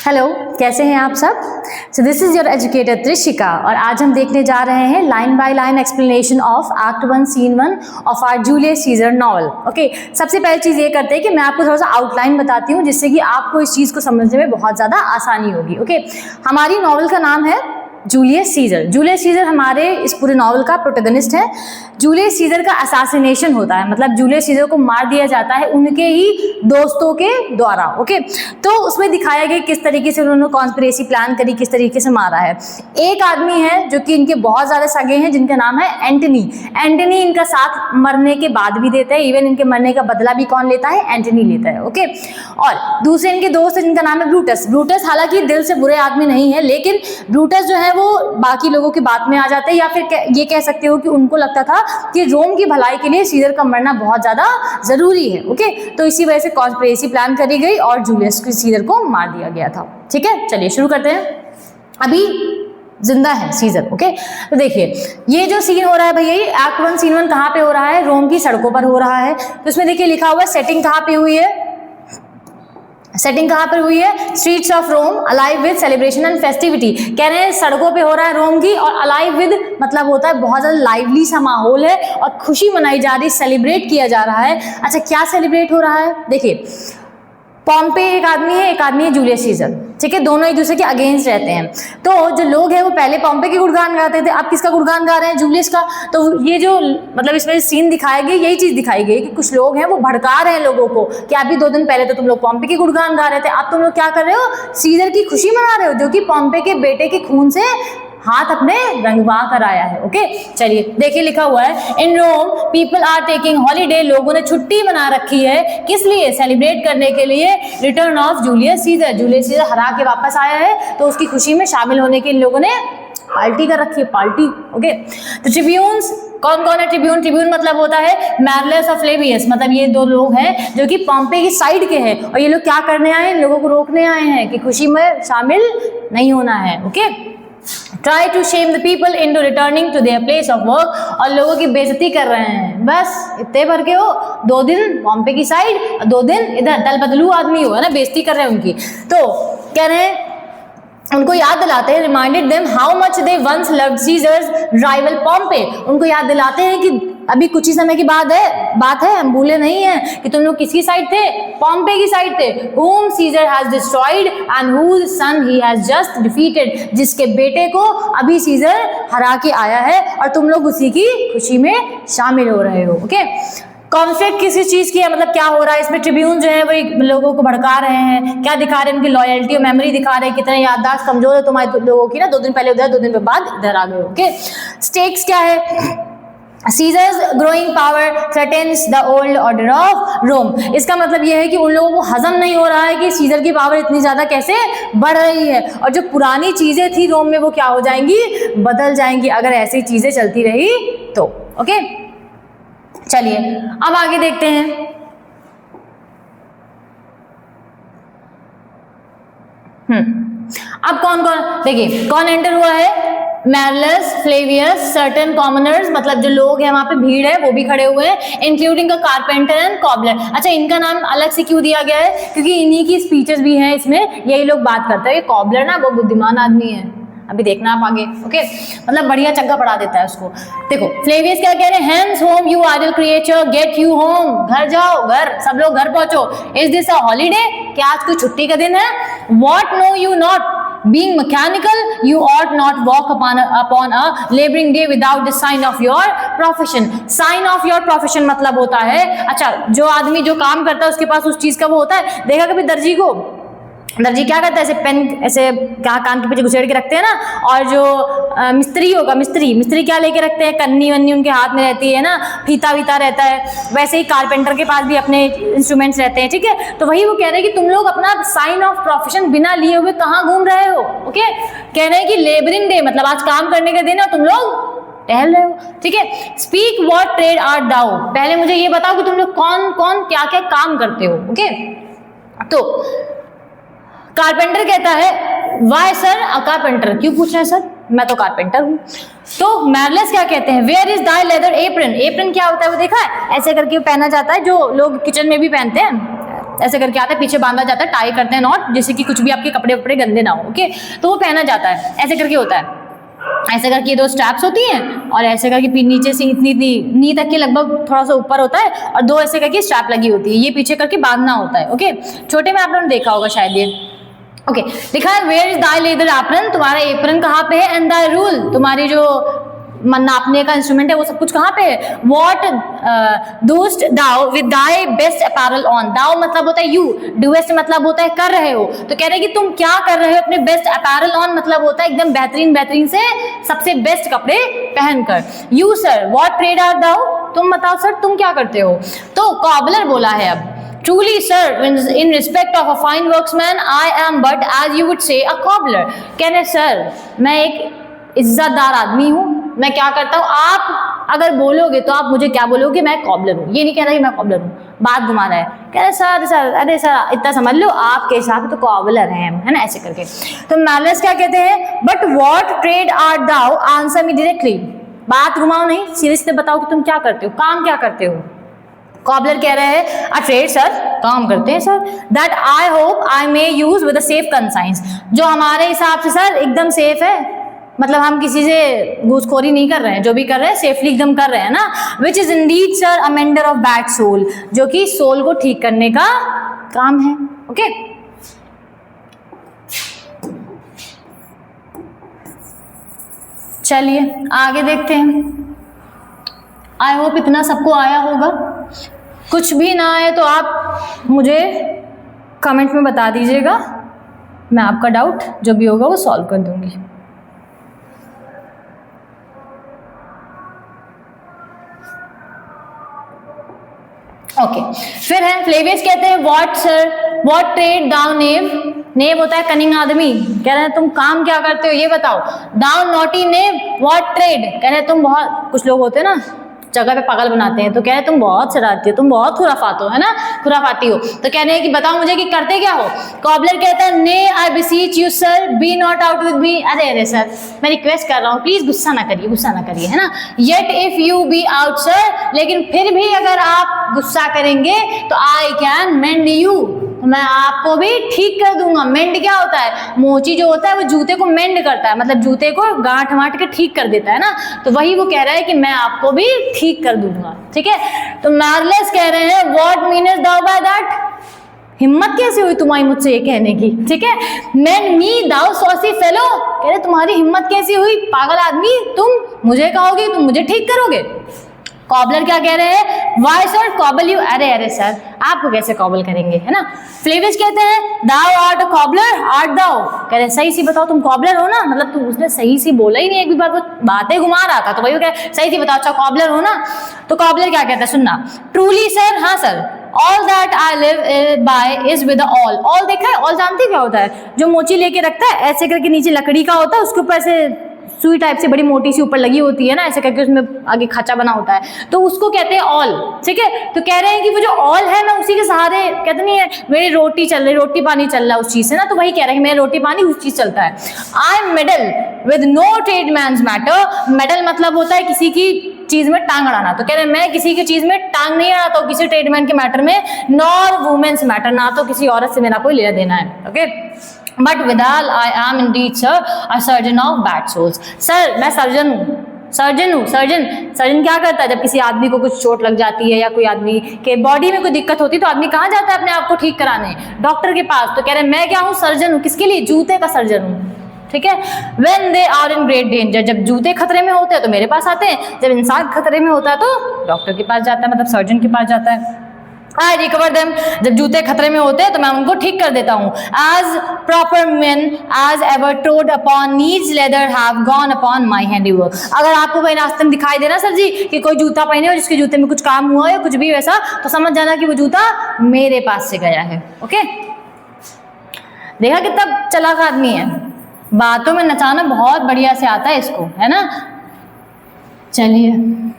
Hello, कैसे हैं आप सब। So this is your educator Trishika और आज हम देखने जा रहे हैं line by line explanation of act 1 scene 1 of our Julius Caesar novel. Okay, सबसे पहली चीज़ ये करते हैं कि मैं आपको थोड़ा सा आउटलाइन बताती हूँ जिससे कि आपको इस चीज़ को समझने में बहुत ज़्यादा आसानी होगी। ओके, हमारी नॉवल का नाम है जूलियस सीजर। जूलियस सीजर हमारे इस पूरे नॉवल का प्रोटैगनिस्ट है। जूलियस सीजर का असैसिनेशन होता है, मतलब जूलियस सीजर को मार दिया जाता है उनके ही दोस्तों के द्वारा। ओके, तो उसमें दिखाया गया किस तरीके से उन्होंने कॉन्स्पिरेसी प्लान करी, किस तरीके से मारा है। एक आदमी है जो कि इनके बहुत ज़्यादा सगे हैं जिनका नाम है एंटनी। एंटनी इनका साथ मरने के बाद भी देता है, इवन इनके मरने का बदला भी कौन लेता है? एंटनी लेता है। ओके, और दूसरे इनके दोस्त जिनका नाम है ब्रूटस। ब्रूटस हालांकि दिल से बुरे आदमी नहीं है, लेकिन ब्रूटस जो है वो बाकी लोगों की बात में आ जाते हैं, या फिर ये कह सकते हो कि उनको लगता था कि रोम की भलाई के लिए सीजर का मरना बहुत ज़्यादा ज़रूरी है। ओके, तो इसी वजह से कॉन्स्पिरेसी प्लान करी गई और जूलियस सीजर को मार दिया गया था। ठीक है, चलिए शुरू करते हैं। अभी जिंदा है सीजर। ओके, तो देखिए ये जो सीन हो रहा है भैया, ये एक्ट 1 सीन 1 कहाँ पे हो रहा है? रोम की सड़कों पर हो रहा है। तो इसमें देखिए लिखा हुआ है सेटिंग कहाँ पे हुई है। सेटिंग कहाँ पर हुई है? Streets of Rome alive with celebration and festivity. कह रहे हैं सड़कों पे हो रहा है रोम की, और अलाइव विद मतलब होता है बहुत ज़्यादा लाइवली सा माहौल है और खुशी मनाई जा रही, सेलिब्रेट किया जा रहा है। अच्छा, क्या सेलिब्रेट हो रहा है? देखिए पॉम्पे एक आदमी है जूलियस सीजर। ठीक है, दोनों एक दूसरे के अगेंस्ट रहते हैं। तो जो लोग हैं वो पहले पॉम्पे के गुणगान गाते थे, अब किसका गुणगान गा रहे हैं? जूलियस का। तो ये जो मतलब इसमें सीन दिखाया गया, यही चीज दिखाई गई कि कुछ लोग हैं वो भड़का रहे हैं लोगों को कि अभी 2 दिन पहले तो तुम लोग पॉम्पे के गुणगान गा रहे थे, अब तुम लोग क्या कर रहे हो? सीजर की खुशी मना रहे हो, जो कि पॉम्पे के बेटे के खून से हाथ अपने रंगवा कर आया है। ओके, चलिए देखिए लिखा हुआ है इन रोम पीपल आर टेकिंग हॉलीडे। लोगों ने छुट्टी बना रखी है, किस लिए? सेलिब्रेट करने के लिए return of Julius Caesar. Julius Caesar हरा के वापस आया है, तो उसकी खुशी में शामिल होने के इन लोगों ने पार्टी कर रखी है, पार्टी। ओके, तो ट्रिब्यून्स कौन कौन है? ट्रिब्यून, ट्रिब्यून मतलब होता है मैरलेस और फ्लेवियस। मतलब ये 2 लोग हैं जो कि पॉम्पे की साइड के हैं, और ये लोग क्या करने आए हैं? लोगों को रोकने आए हैं कि खुशी में शामिल नहीं होना है। Okay, try to shame the people into returning to their place of work. और लोगों की बेइज्जती कर रहे हैं, बस इतने भर के हो। 2 दिन पॉम्पे की साइड, 2 दिन इधर, दल बदलू आदमी हो, है ना, बेइज्जती कर रहे हैं उनकी। तो कह रहे हैं उनको याद दिलाते हैं, reminded them how much they once loved Caesar's rival Pompey. उनको याद दिलाते हैं कि अभी कुछ ही समय की बात है, हम भूले नहीं हैं कि तुम लोग किसकी साइड थे? पॉम्पे की साइड थे। whom Caesar has destroyed and whose son he has just defeated। जिसके बेटे को अभी सीजर हरा के आया है और तुम लोग उसी की खुशी में शामिल हो रहे हो। ओके, कॉन्फ्लिक्ट किसी चीज की है, मतलब क्या हो रहा है इसमें? ट्रिब्यून जो है वो लोगों को भड़का रहे हैं, क्या दिखा रहे हैं? उनकी लॉयल्टी और मेमोरी दिखा रहे हैं, कितने याददाश्त कमजोर है तुम्हारे लोगों की ना, 2 दिन पहले उधर, 2 दिन बाद इधर आ गए। ओके, स्टेक्स क्या है? Caesar's growing power threatens the old order of Rome। इसका मतलब यह है कि उन लोगों को हजम नहीं हो रहा है कि सीजर की पावर इतनी ज्यादा कैसे बढ़ रही है, और जो पुरानी चीजें थी रोम में वो क्या हो जाएंगी? बदल जाएंगी, अगर ऐसी चीजें चलती रही तो। ओके, चलिए अब आगे देखते हैं। अब कौन कौन, देखिए कौन एंटर हुआ है? मैरलेस, फ्लेवियस, सर्टेन कॉमनर्स, मतलब जो लोग हैं वहां पे भीड़ है वो भी खड़े हुए हैं, including a carpenter and cobbler. अच्छा, इनका नाम अलग से क्यों दिया गया है? क्योंकि इन्हीं की स्पीचेस भी हैं इसमें, यही लोग बात करते हैं। कॉबलर ना वो बुद्धिमान आदमी है, अभी देखना आप आगे। ओके, मतलब बढ़िया चक्का पढ़ा देता है उसको। देखो फ्लेवियस क्या कह रहे हैं? Hence home you idle creature, get you home. घर जाओ, घर, सब लोग घर पहुंचो। Is this a holiday? क्या आज कोई छुट्टी का दिन है? What know you not being mechanical, you ought not walk upon a laboring day without the sign of your profession। sign of your profession मतलब होता है, अच्छा जो आदमी जो काम करता है उसके पास उस चीज का वो होता है। देखा कभी दर्जी को? दर्जी क्या करता है? ऐसे पेन ऐसे क्या कान के पीछे घुसेड़ के रखते हैं ना, और जो मिस्त्री होगा, मिस्त्री क्या लेके रखते हैं? कन्नी वन्नी उनके हाथ में रहती है ना, फीता वीता रहता है। वैसे ही कारपेंटर के पास भी अपने इंस्ट्रूमेंट्स रहते हैं। ठीक है, तो वही वो कह रहे हैं कि तुम लोग अपना साइन ऑफ प्रोफेशन बिना लिए हुए कहाँ घूम रहे हो? ओके, कह रहे हैं कि लेबरिंग डे मतलब आज काम करने का दिन है, तुम लोग टहल रहे हो। ठीक है, speak what trade art thou. पहले मुझे ये बताओ कि तुम लोग कौन कौन क्या क्या काम करते हो। ओके, तो कारपेंटर कहता है वाई सर अ कारपेंटर, क्यों पूछ रहे हैं सर, मैं तो कारपेंटर हूँ। तो मैरलेस क्या कहते हैं? Where is thy leather apron. Apron क्या होता है वो देखा है? ऐसे करके पहना जाता है, जो लोग किचन में भी पहनते हैं, ऐसे करके आता है, पीछे बांधा जाता है, टाई करते हैं नॉट, जिससे कि कुछ भी आपके कपड़े वपड़े गंदे ना हो। ओके, तो वो पहना जाता है, ऐसे करके होता है। ऐसे करके ये 2 स्ट्रैप्स होती हैं और ऐसे करके नीचे से इतनी नी तक के लगभग थोड़ा सा ऊपर होता है और 2 ऐसे करके स्ट्रैप लगी होती है, ये पीछे करके बांधना होता है। ओके, छोटे में आप लोगों ने देखा होगा शायद ये। ओके, लिखा है where is thy leather apron, तुम्हारा एप्रन कहाँ पे है, एंड दाई रूल, तुम्हारी जो नापने का इंस्ट्रूमेंट है वो सब कुछ कहाँ पे है। What doest thou with thy best apparel on, thou मतलब होता है यू, डूएस्ट मतलब होता है कर रहे हो, तो कह रहे हैं कि तुम क्या कर रहे हो अपने बेस्ट अपैरल ऑन मतलब होता है एकदम बेहतरीन से सबसे बेस्ट कपड़े पहनकर। You sir what trade are thou, तुम बताओ सर तुम क्या करते हो। तो कॉबलर बोला है अब, Truly, sir, in respect of a fine worksman, I am but as you would say a cobbler. कहने सर मैं एक इज्जतदार आदमी हूँ, मैं क्या करता हूँ, आप अगर बोलोगे तो आप मुझे क्या बोलोगे, मैं कॉबलर हूँ, ये नहीं कहना कि मैं कॉबलर हूँ, बात घुमा रहा है। कह रहे सर अरे सर इतना समझ लो, आपके हिसाब से तो कॉबलर हैं हम, है ना, ऐसे करके। तो मैनर्स क्या कहते हैं, but what trade are thou, answer me directly, बात घुमाओ नहीं, सीधे सीधे बताओ कि तुम क्या करते हो, काम क्या करते हो। कॉबलर कह रहे हैं अ ट्रेड सर, काम करते हैं sir, that I hope I may use with a safe conscience, जो हमारे हिसाब से सर एकदम सेफ है, मतलब हम किसी से घूसखोरी नहीं कर रहे हैं, जो भी कर रहे हैं सेफली एकदम कर रहे हैं ना। Which is indeed sir a mender of bad soles, जो कि सोल को ठीक करने का काम है। ओके, चलिए आगे देखते हैं। आई होप इतना सबको आया होगा, कुछ भी ना आए तो आप मुझे कमेंट में बता दीजिएगा, मैं आपका डाउट जो भी होगा वो सॉल्व कर दूंगी। ओके, फिर है फ्लेवियस कहते हैं व्हाट सर व्हाट ट्रेड दाउ नेव, नेव होता है कनिंग आदमी, कह रहे हैं तुम काम क्या करते हो ये बताओ। दाउ नॉटी नेव व्हाट ट्रेड, कह रहे हैं तुम बहुत, कुछ लोग होते हैं ना जगह पे पागल बनाते हैं, तो कह रहे हैं तुम बहुत शरारती हो, तुम बहुत खुराफात हो, है ना, खुराफाती हो, तो कह रहे हैं कि बताओ मुझे कि करते क्या हो। कॉबलर कहता है nay I beseech you sir be not out with me, अरे सर मैं रिक्वेस्ट कर रहा हूँ प्लीज गुस्सा ना करिए, है ना। Yet if you be out sir, लेकिन फिर भी अगर आप गुस्सा करेंगे तो आई कैन मेंड यू, मैं आपको भी ठीक कर दूंगा। मेंड क्या होता है, मोची जो होता है वो जूते को मेंड करता है, मतलब जूते को गांठ वाट के ठीक कर देता है ना, तो वही वो कह रहा है कि मैं आपको भी ठीक कर दूंगा। ठीक है, तो मार्लेस कह रहे हैं what meanest thou by that, हिम्मत कैसे हुई तुम्हारी मुझसे ये कहने की। ठीक है, मैन मी दाउ सॉसी फेलो, कह रहे तुम्हारी हिम्मत कैसी हुई पागल आदमी, तुम मुझे कहोगे तुम मुझे ठीक करोगे। कॉबलर क्या कह रहे हैं, वाई सर कॉबल यू, अरे सर आपको कैसे कॉबल करेंगे, है ना। फ्लेवियस कहते हैं दाउ आर्ट अ कॉबलर आर्ट दाउ, कह रहे सही सी बताओ तुम कॉबलर हो ना, मतलब तुम, उसने सही सी बोला ही नहीं, एक भी बार वो बातें घुमा रहा था, तो वही कह सही सी बताओ, अच्छा कॉबलर हो ना। तो कॉबलर क्या कहता है सुनना, ट्रूली सर, हाँ sir, all that I live by is with all, all देखा है, ऑल जानते क्या होता है, जो मोची लेके रखता है ऐसे करके नीचे लकड़ी का होता है, उसके ऊपर ऐसे सुई टाइप से बड़ी मोटी सी ऊपर लगी होती है ना, ऐसे करके उसमें आगे खाचा बना होता है, तो उसको कहते हैं ऑल। ठीक है, तो कह रहे हैं कि वो जो ऑल है मैं उसी के सहारे, कहते नहीं है मेरी रोटी चल रही, रोटी पानी चल रहा है उस चीज से ना, तो वही कह रहे हैं मेरा रोटी पानी उस चीज चलता है। I meddle with no tradesman's matter, meddle मतलब होता है किसी की चीज में टांग अड़ाना, तो कह रहे हैं मैं किसी की चीज में टांग नहीं अड़ाता हूँ किसी ट्रेडमैन के मैटर में, नॉर वुमेन्स मैटर, ना तो किसी औरत से मेरा कोई लेना देना है। Okay, but withal I am indeed sir a surgeon of bad soles, sir मैं सर्जन हूँ, सर्जन क्या करता है, जब किसी आदमी को कुछ चोट लग जाती है या कोई आदमी के बॉडी में कोई दिक्कत होती है तो आदमी कहाँ जाता है अपने आप को ठीक कराने, डॉक्टर के पास। तो कह रहे हैं मैं क्या हूँ, सर्जन हूँ, किसके लिए, जूते का सर्जन हूँ। ठीक है, when they are in great danger, जब जूते खतरे में होते हैं तो मेरे पास आते हैं, जब इंसान खतरे में होता है तो डॉक्टर के पास जाता है, मतलब सर्जन के पास जाता है। I recover them, जब जूते खतरे में होते हैं तो मैं उनको ठीक कर देता हूँ। As proper men as ever trod upon needs leather have gone upon my handiwork, अगर आपको कोई रास्ते में दिखाई दे रहा सर जी कि कोई जूता पहने हो जिसके जूते में कुछ काम हुआ है कुछ भी वैसा, तो समझ जाना कि वो जूता मेरे पास से गया है। ओके, देखा कितना चालाक आदमी है, बातों में नचाना बहुत बढ़िया से आता है इसको, है ना। चलिए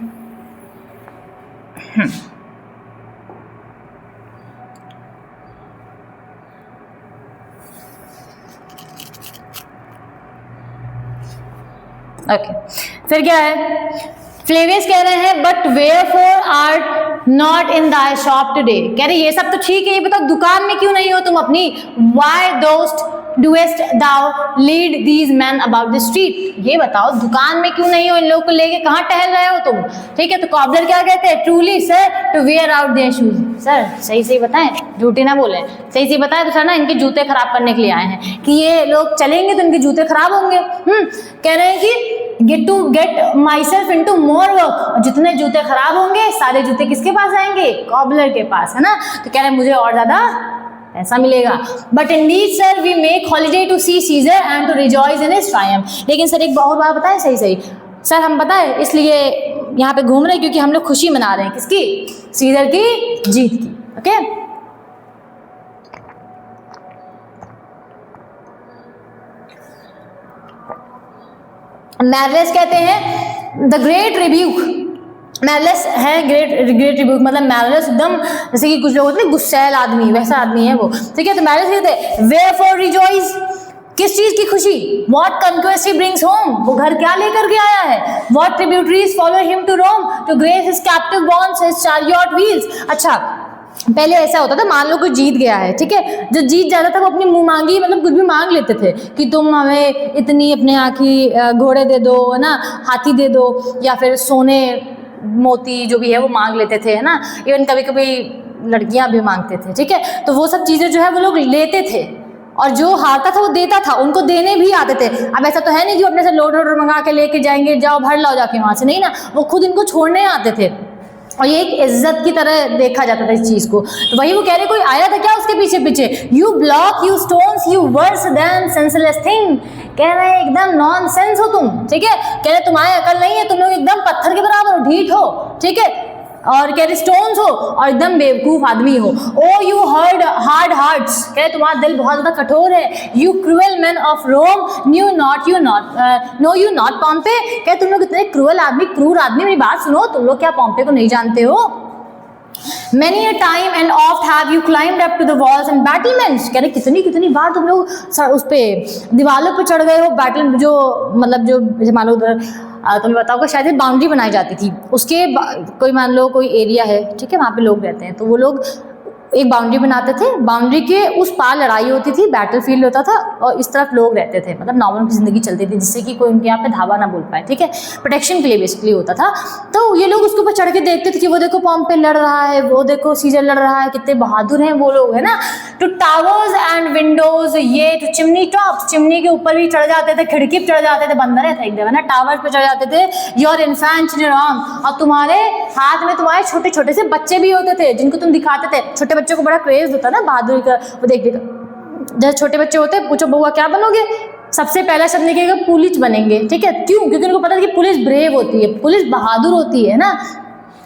ओके, फिर क्या है, फ्लेवियस कह रहे हैं but wherefore art not in thy shop today. कह रहे ये सब तो ठीक है, ये बताओ दुकान में क्यों नहीं हो तुम अपनी? Why dost doest thou lead these men about the street. ये बताओ दुकान में क्यों नहीं हो, इन लोगों को लेके कहाँ टहल रहे हो तुम? ठीक है, तो कॉबलर क्या कहते हैं? Truly sir to wear out their shoes. Sir सही सही बताएं, झूठे ना बोले, सही सही बताएं। तो सर ना इनके जूते खराब करने के लिए आए हैं कि ये लोग चलेंगे तो इनके जूते खराब होंगे। कह रहे हैं कि get myself into more work. जितने जूते खराब होंगे सारे जूते किसके पास आएंगे? कॉबलर के पास, है ना। तो कह रहे हैं मुझे और ज्यादा ऐसा मिलेगा। But indeed sir we make holiday to see Caesar and to rejoice in his triumph. लेकिन सर एक और बात बताएं, सही सही सर हम बताएं इसलिए यहाँ पे घूम रहे हैं क्योंकि हम लोग खुशी मना रहे हैं। किसकी? सीजर की जीत की। ओके, मैरलेस कहते हैं द ग्रेट रिब्यूक। मैरलेस है ग्रेट रिब्यूक, मतलब मैरलेस एकदम जैसे कि कुछ लोग होते हैं गुस्सैल आदमी, वैसा आदमी है वो। ठीक है, तो मैरलेस कहते हैं वेयरफॉर रिजॉइस। किस चीज की खुशी? What conquest he brings home. वो घर क्या लेकर के आया है? What tributaries follow him to Rome to grace his captive bonds his chariot wheels. अच्छा, पहले ऐसा होता था, मान लो कोई जीत गया है, ठीक है, जो जीत जाता था वो अपनी मुंह मांगी मतलब कुछ भी मांग लेते थे कि तुम हमें इतनी अपने आँखी घोड़े दे दो, है ना, हाथी दे दो, या फिर सोने मोती जो भी है वो मांग लेते थे, है ना। इवन कभी कभी लड़कियां भी मांगते थे। ठीक है, तो वो सब चीज़ें जो है वो लोग लेते थे और जो हारता था वो देता था, उनको देने भी आते थे। अब ऐसा तो है नहीं कि अपने से लोड मंगा के लेके जाएंगे, जाओ भर लाओ जाके वहाँ से, नहीं ना, वो खुद इनको छोड़ने आते थे और ये एक इज्जत की तरह देखा जाता था इस चीज़ को। तो वही वो कह रहे कोई आया था क्या उसके पीछे पीछे? You block you stones you worse than senseless thing. कह रहे हैं एकदम नॉन सेंस हो तुम। ठीक है, कह रहे तुम्हारे अकल नहीं है, तुम लोग एकदम पत्थर के बराबर हो, ढीठ हो। ठीक है, और कह रहे स्टोन्स हो और एकदम बेवकूफ आदमी हो। ओ यू हार्ड हार्ट्स, कह रहे तुम्हारा दिल बहुत ज्यादा कठोर है। You cruel men of Rome knew you not Pompey. कह तुम लोग इतने क्रूअल आदमी, क्रूर आदमी, मेरी बात सुनो, तुम लोग क्या पॉम्पे को नहीं जानते हो? Many a time and oft have you climbed up to the walls and battlements। कह रहे कितनी कितनी बार तुम लोग उस पे दीवारों पे चढ़ गए हो। बैटल जो मतलब जो जैसे मान लो उधर तुम्हें बताओ शायद बाउंड्री बनाई जाती थी, उसके कोई मान लो कोई एरिया है, ठीक है, वहाँ पे लोग रहते हैं, तो वो लोग एक बाउंड्री बनाते थे, बाउंड्री के उस पार लड़ाई होती थी, बैटलफील्ड होता था और इस तरफ लोग रहते थे, मतलब नॉर्मल ज़िंदगी चलती थी जिससे कि कोई उनके यहाँ पे धावा ना बोल पाए। ठीक है, प्रोटेक्शन के लिए बेसिकली होता था। तो ये लोग उसके ऊपर चढ़ के देखते थे कि वो देखो पॉम्पे लड़ रहा है, वो देखो सीजर लड़ रहा है, कितने बहादुर हैं वो लोग, है ना। टू टावर्स एंड विंडोज, ये टू चिमनी टॉप्स, चिमनी के ऊपर भी चढ़ जाते थे, खिड़की पे चढ़ जाते थे, बंदर है एकदम, है ना, टावर्स पे चढ़ जाते थे। Your infant in your arm, और तुम्हारे हाथ में तुम्हारे छोटे छोटे से बच्चे भी होते थे जिनको तुम दिखाते थे। छोटे बच्चों को बड़ा क्रेज होता ना बहादुरी का, वो देख जैसे छोटे बच्चे होते हैं, पूछो बउआ क्या बनोगे, सबसे पहला शब्द निकलेगा पुलिस बनेंगे। ठीक है, क्यों? क्योंकि उनको पता है कि पुलिस ब्रेव होती है, पुलिस बहादुर होती है ना,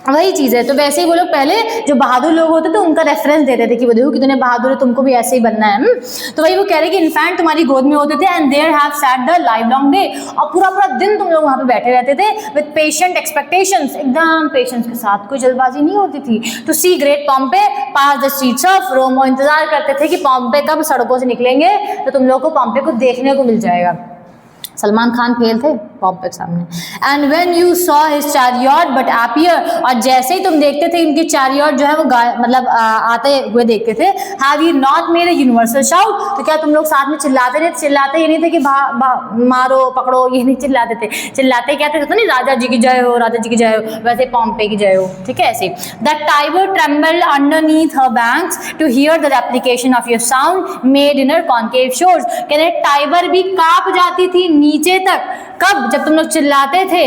वही चीज़ है। तो वैसे ही वो लोग पहले जो बहादुर लोग होते थे उनका रेफरेंस देते थे कि वो देखो कितने बहादुर है, तुमको भी ऐसे ही बनना है। तो वही वो कह रहे कि इनफैंट तुम्हारी गोद में होते थे and there have sat the livelong day, और पूरा पूरा दिन तुम लोग वहाँ पे बैठे रहते थे विद पेशेंट एक्सपेक्टेशंस, एकदम पेशेंस के साथ, कोई जल्दबाजी नहीं होती थी। To see great Pompey pass the streets of Rome, इंतजार करते थे कि पॉम्पे कब सड़कों से निकलेंगे तो तुम लोग को पॉम्पे को देखने को मिल जाएगा। सलमान खान फेल थे पॉम्पे के सामने। And when you saw his chariot but appear, और जैसे ही तुम देखते थे इनके चैरियट जो है वो मतलब आते हुए देखते थे। Have you not made a universal shout, तो क्या तुम लोग साथ में चिल्लाते नहीं? चिल्लाते ये नहीं थे कि मारो पकड़ो, ये नहीं चिल्लाते थे, चिल्लाते क्या थे नहीं, राजा जी की जय हो, राजा जी की जय हो, वैसे पॉम्पे की जय हो। ठीक है, ऐसे the Tiber trembled underneath her banks to hear the application of your sound made in her concave shores. कह रहे टाइबर भी कांप जाती थी नीचे तक, कब? जब तुम लोग चिल्लाते थे।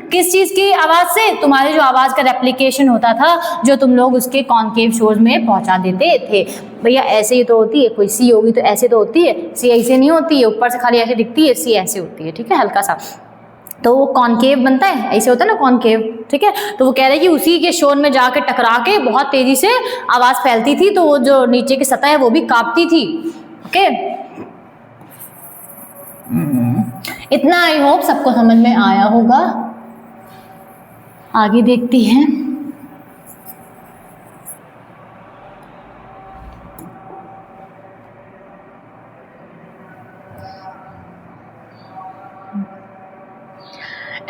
किस चीज की आवाज से? तुम्हारी जो आवाज का रेप्लिकेशन होता था जो तुम लोग उसके कॉन्केव शोर्स में पहुंचा देते थे। भैया ऐसे ही तो होती है, कोई सी होगी तो ऐसे तो होती है, सी ऐसे नहीं होती है, ऊपर से खाली ऐसे दिखती है, सी ऐसे होती है। ठीक है, हल्का सा, तो वो कॉन्केव बनता है, ऐसे होता है ना कॉन्केव। ठीक है, तो वो कह रहे हैं कि उसी के शोर में जाके टकरा के बहुत तेजी से आवाज फैलती थी, तो वो जो नीचे की सतह है वो भी कांपती थी। ओके, इतना आई होप सबको समझ में आया होगा। आगे देखती हैं।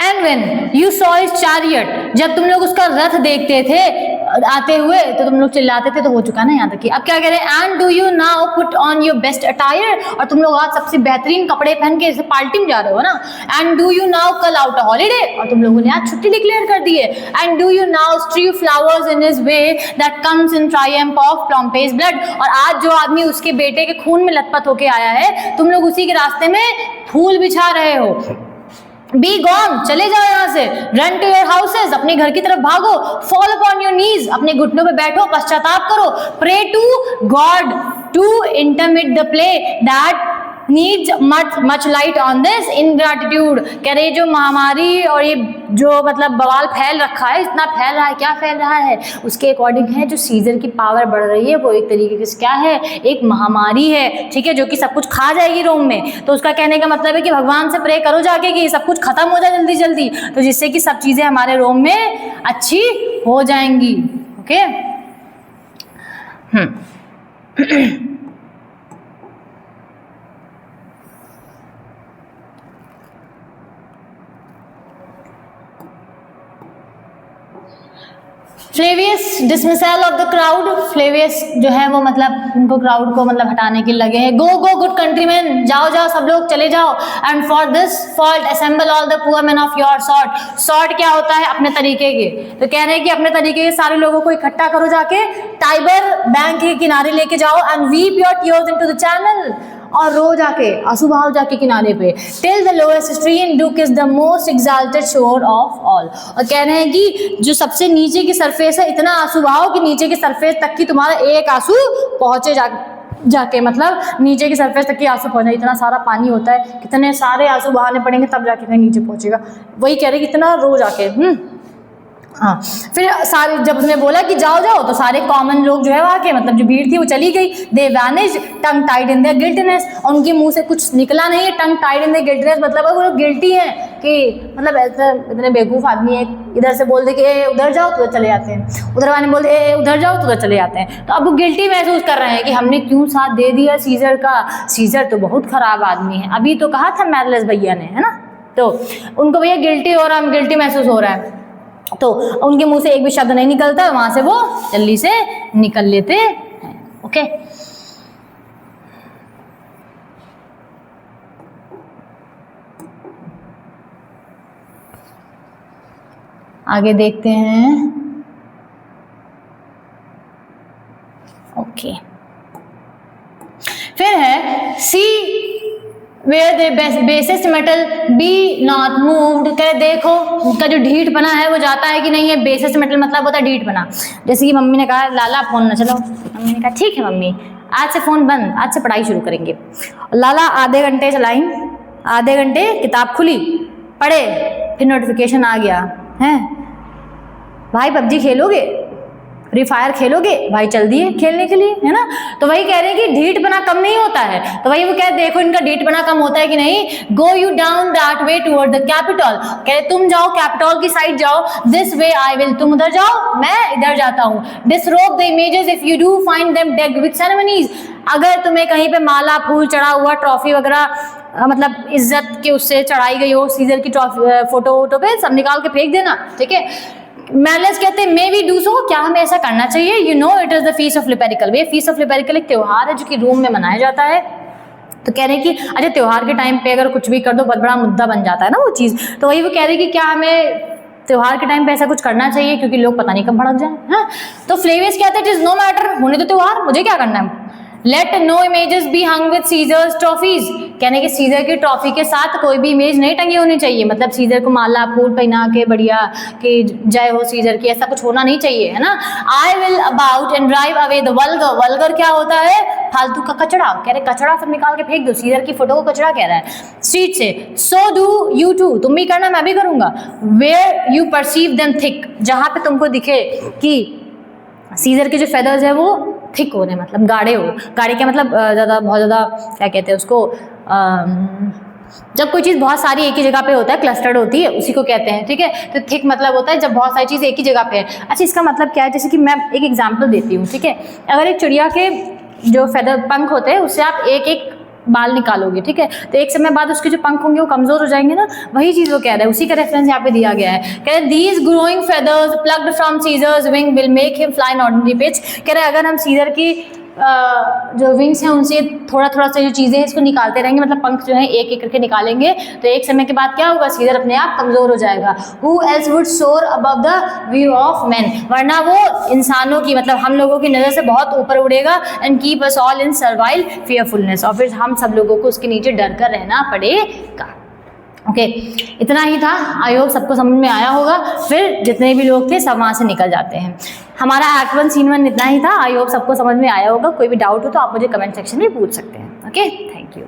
And when you saw his chariot, जब तुम लोग उसका रथ देखते थे, आते हुए तो तुम लोग चिल्लाते थे, तो हो चुका ना यहाँ तक कि अब क्या कह रहे हैं, and do you now put on your best attire, और तुम लोग आज सबसे बेहतरीन कपड़े पहन के जैसे पार्टी में जा रहे हो ना, एंड डू यू नाउ कल आउट अ हॉलीडे, और तुम लोगों ने आज छुट्टी डिक्लेयर कर दी है, and do you now strew flowers in his way that comes in triumph of Pompey's blood, और आज जो आदमी उसके बेटे के खून में लथपथ होके आया है, तुम लोग उसी के रास्ते में फूल बिछा रहे हो। बी गॉन, चले जाओ यहाँ से, रन टू योर हाउसेज, अपने घर की तरफ भागो, फॉल अपॉन योर नीज, अपने घुटनों पे बैठो, पश्चाताप करो, pray to God to intermit the plague that needs must light on this ingratitude. कह रहे जो महामारी और ये जो मतलब बवाल फैल रखा है, इतना फैल रहा है, क्या फैल रहा है, उसके अकॉर्डिंग है जो सीजर की पावर बढ़ रही है वो एक तरीके से क्या है, एक महामारी है, ठीक है, जो कि सब कुछ खा जाएगी रोम में। तो उसका कहने का मतलब है कि भगवान से प्रे करो जाके कि सब कुछ खत्म हो जाए जल्दी जल्दी, तो जिससे कि सब चीजें हमारे रोम में अच्छी हो जाएंगी। Okay Flavius dismissal of the crowd, Flavius जो है वो मतलब उनको क्राउड को मतलब हटाने के लगे हैं। गो गो गुड कंट्रीमैन, जाओ जाओ सब लोग चले जाओ, and for this fault assemble all the poor man of your sort. Sort क्या होता है, अपने तरीके के, तो कह रहे हैं कि अपने तरीके के सारे लोगों को इकट्ठा करो जाके, टाइबर बैंक के किनारे लेके जाओ, and weep your tears into the channel, और रो जाके आंसू बहाओ जाके किनारे पे। Till the lowest stream duke is the most exalted शोर ऑफ ऑल, और कह रहे हैं कि जो सबसे नीचे की सरफेस है, इतना आंसू बहाओ कि नीचे की सरफेस तक की तुम्हारा एक आंसू पहुंचे जाके मतलब नीचे की सरफेस तक की आंसू पहुंचे। इतना सारा पानी होता है, कितने सारे आंसू बहाने पड़ेंगे तब जाके कहीं नीचे पहुंचेगा। वही कह रहे कि इतना रो जाके। हाँ, फिर सारे जब उसने बोला कि जाओ जाओ, तो सारे कॉमन लोग जो है वहाँ के मतलब जो भीड़ थी वो चली गई। They vanish tongue tied in their guiltiness, और उनके मुंह से कुछ निकला नहीं है। Tongue tied in their guiltiness मतलब वो लोग गिल्टी हैं कि मतलब ऐसे इतने बेवकूफ़ आदमी है, इधर से बोल दे कि उधर जाओ तो उधर चले जाते हैं, उधर वाले बोल दे उधर जाओ तो उधर चले जाते हैं। तो अब वो गिल्टी महसूस कर रहे हैं कि हमने क्यों साथ दे दिया सीजर का, सीजर तो बहुत ख़राब आदमी है। अभी तो कहा था मैरलेस भैया ने, है ना, तो उनको भैया गिल्टी हो रहा है, गिल्टी महसूस हो रहा है, तो उनके मुंह से एक भी शब्द नहीं निकलता, वहां से वो जल्दी से निकल लेते हैं। ओके, आगे देखते हैं। ओके, फिर है सी where the basest metal be not moved। कह देखो उनका जो ढीठ बना है वो जाता है कि नहीं है। बेसिस्ट मेटल मतलब होता है ढीठ बना। जैसे कि मम्मी ने कहा लाला फोन न चलाओ, मम्मी ने कहा ठीक है मम्मी, आज से फ़ोन बंद, आज से पढ़ाई शुरू करेंगे। लाला आधे घंटे चलाई, आधे घंटे किताब खुली, पढ़े, फिर नोटिफिकेशन आ गया है, भाई पबजी खेलोगे, फ्री फायर खेलोगे, भाई चल दिए खेलने के लिए, है ना। तो वही कह रहे हैं कि ढीठ बना कम नहीं होता है। तो वही वो कह रहे देखो इनका ढीठ बना कम होता है कि नहीं। Go you down that way toward the capital, कह रहे तुम जाओ कैपिटल की साइड जाओ। दिस वे आई विल, तुम उधर जाओ मैं इधर जाता हूँ। Disrobe the images if you do find them decked with ceremonies, अगर तुम्हें कहीं पे माला फूल चढ़ा हुआ, ट्रॉफी वगैरह मतलब इज्जत के उससे चढ़ाई गई हो, सीजर की ट्रॉफी फोटो वोटो पे सब निकाल के फेंक देना, ठीक है। मैरलेस कहते हैं मे वी डू सो, क्या हमें ऐसा करना चाहिए। You know it is the feast of Lupercal. वे फीस ऑफ लिपेरिकल एक त्यौहार है जो कि रोम में मनाया जाता है। तो कह रहे हैं कि अच्छा त्यौहार के टाइम पे अगर कुछ भी कर दो बहुत बड़ा मुद्दा बन जाता है ना वो चीज़। तो वही वो कह रहे हैं कि क्या हमें त्यौहार के टाइम पे ऐसा कुछ करना चाहिए क्योंकि लोग पता नहीं कब भड़क जाए। हाँ, तो फ्लेवियस कहते हैं इट इज नो मैटर, होने दो त्यौहार, मुझे क्या करना है। Let no images be hung with Caesar's trophies, कहने के सीजर की ट्रॉफी के साथ कोई भी इमेज नहीं टंगी होनी चाहिए। मतलब सीजर को माला फूल पहना के बढ़िया कि जय हो सीजर की, ऐसा कुछ होना नहीं चाहिए, है ना। I will about and drive away the vulgar, vulgar क्या होता है, फालतू का कचड़ा। कह रहे कचड़ा सब निकाल के फेंक दो, सीजर की फोटो को कचड़ा कह रहा है स्ट्रीट से। सो डू यू टू, तुम भी करना मैं भी करूंगा। Where you perceive them thick, जहाँ पे तुमको दिखे कि सीजर के जो फेदर्स है वो थिक हो रहे, मतलब गाढ़े हो। गाढ़े क्या मतलब ज़्यादा, बहुत ज़्यादा क्या कहते हैं उसको, जब कोई चीज़ बहुत सारी एक ही जगह पे होता है, क्लस्टर्ड होती है, उसी को कहते हैं, ठीक है। तो थिक मतलब होता है जब बहुत सारी चीज़ एक ही जगह पे है। अच्छा, इसका मतलब क्या है, जैसे कि मैं एक एग्जांपल देती हूँ, ठीक है। अगर एक चिड़िया के जो फेदर पंख होते हैं उससे आप एक एक बाल निकालोगे, ठीक है, तो एक समय बाद उसके जो पंख होंगे वो कमजोर हो जाएंगे ना, वही चीज वो कह रहा है, उसी का रेफरेंस यहाँ पे दिया गया है। कह रहे these growing feathers plucked from Caesar's wing will make him fly in ordinary pitch. कह रहे अगर हम सीजर की जो विंग्स हैं उनसे थोड़ा थोड़ा सा जो चीज़ें हैं इसको निकालते रहेंगे, मतलब पंख जो है एक एक करके निकालेंगे, तो एक समय के बाद क्या होगा, सीजर अपने आप कमजोर हो जाएगा। Who else would soar above the view of men, वरना वो इंसानों की मतलब हम लोगों की नज़र से बहुत ऊपर उड़ेगा। And keep us all in servile fearfulness, और फिर हम सब लोगों को उसके नीचे डर कर रहना पड़ेगा। ओके, इतना ही था। आई होप सबको समझ में आया होगा। फिर जितने भी लोग थे सब वहाँ से निकल जाते हैं। हमारा एक्ट 1 सीन 1 इतना ही था। आई होप सबको समझ में आया होगा। कोई भी डाउट हो तो आप मुझे कमेंट सेक्शन में पूछ सकते हैं। Okay, thank you.